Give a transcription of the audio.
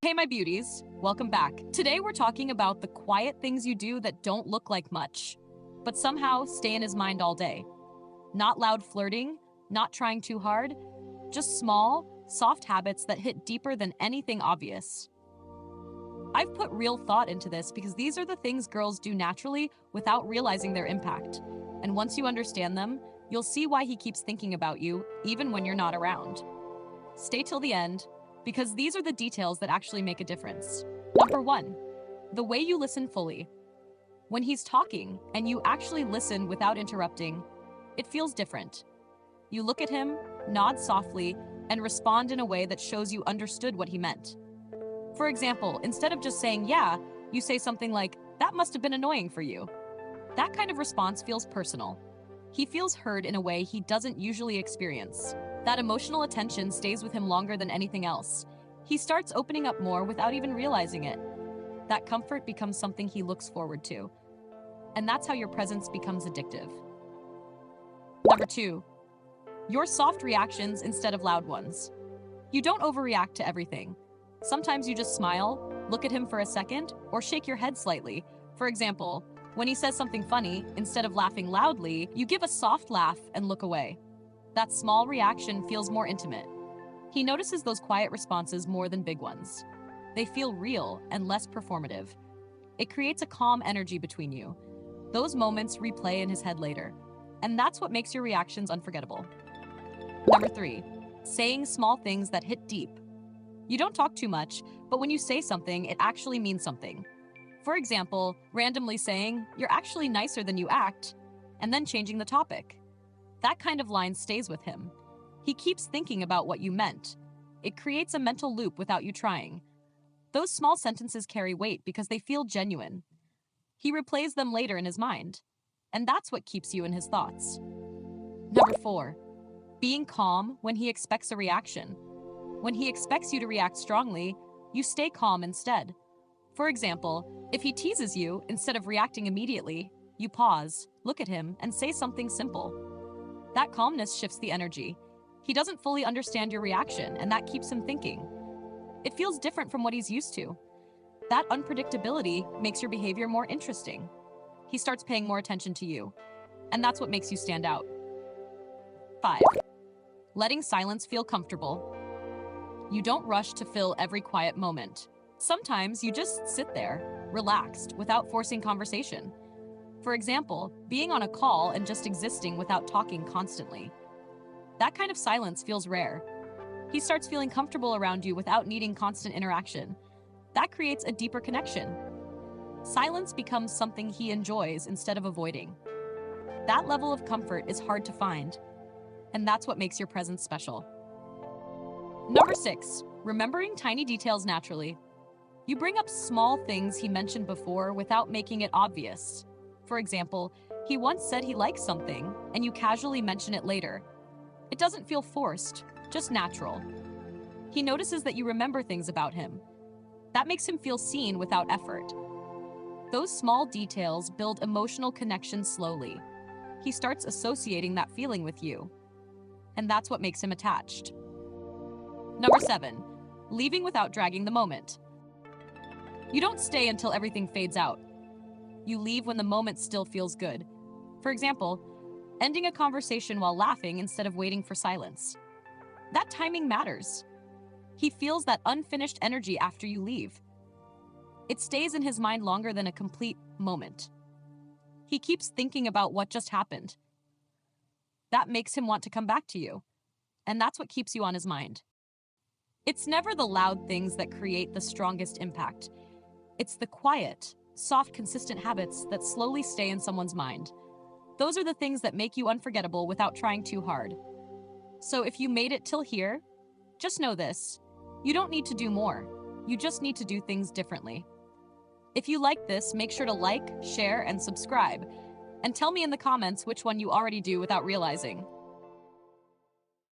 Hey, my beauties, welcome back. Today we're talking about the quiet things you do that don't look like much, but somehow stay in his mind all day. Not loud flirting, not trying too hard, just small, soft habits that hit deeper than anything obvious. I've put real thought into this because these are the things girls do naturally without realizing their impact. And once you understand them, you'll see why he keeps thinking about you, even when you're not around. Stay till the end, because these are the details that actually make a difference. Number 1, the way you listen fully. When he's talking and you actually listen without interrupting, it feels different. You look at him, nod softly, and respond in a way that shows you understood what he meant. For example, instead of just saying, yeah, you say something like, that must have been annoying for you. That kind of response feels personal. He feels heard in a way he doesn't usually experience. That emotional attention stays with him longer than anything else. He starts opening up more without even realizing it. That comfort becomes something he looks forward to. And that's how your presence becomes addictive. Number 2, your soft reactions instead of loud ones. You don't overreact to everything. Sometimes you just smile, look at him for a second, or shake your head slightly. For example, when he says something funny, instead of laughing loudly, you give a soft laugh and look away. That small reaction feels more intimate. He notices those quiet responses more than big ones. They feel real and less performative. It creates a calm energy between you. Those moments replay in his head later. And that's what makes your reactions unforgettable. Number 3, saying small things that hit deep. You don't talk too much, but when you say something, it actually means something. For example, randomly saying, you're actually nicer than you act, and then changing the topic. That kind of line stays with him. He keeps thinking about what you meant. It creates a mental loop without you trying. Those small sentences carry weight because they feel genuine. He replays them later in his mind, and that's what keeps you in his thoughts. Number 4, being calm when he expects a reaction. When he expects you to react strongly, you stay calm instead. For example, if he teases you, instead of reacting immediately, you pause, look at him, and say something simple. That calmness shifts the energy. He doesn't fully understand your reaction, and that keeps him thinking. It feels different from what he's used to. That unpredictability makes your behavior more interesting. He starts paying more attention to you, and that's what makes you stand out. 5, letting silence feel comfortable. You don't rush to fill every quiet moment. Sometimes you just sit there, relaxed, without forcing conversation. For example, being on a call and just existing without talking constantly. That kind of silence feels rare. He starts feeling comfortable around you without needing constant interaction. That creates a deeper connection. Silence becomes something he enjoys instead of avoiding. That level of comfort is hard to find, and that's what makes your presence special. Number 6, remembering tiny details naturally. You bring up small things he mentioned before without making it obvious. For example, he once said he likes something, and you casually mention it later. It doesn't feel forced, just natural. He notices that you remember things about him. That makes him feel seen without effort. Those small details build emotional connection slowly. He starts associating that feeling with you, and that's what makes him attached. Number 7, leaving without dragging the moment. You don't stay until everything fades out. You leave when the moment still feels good. For example, ending a conversation while laughing instead of waiting for silence. That timing matters. He feels that unfinished energy after you leave. It stays in his mind longer than a complete moment. He keeps thinking about what just happened. That makes him want to come back to you, and that's what keeps you on his mind. It's never the loud things that create the strongest impact. It's the quiet, soft, consistent habits that slowly stay in someone's mind. Those are the things that make you unforgettable without trying too hard. So if you made it till here, just know this. You don't need to do more. You just need to do things differently. If you like this, make sure to like, share, and subscribe. And tell me in the comments which one you already do without realizing.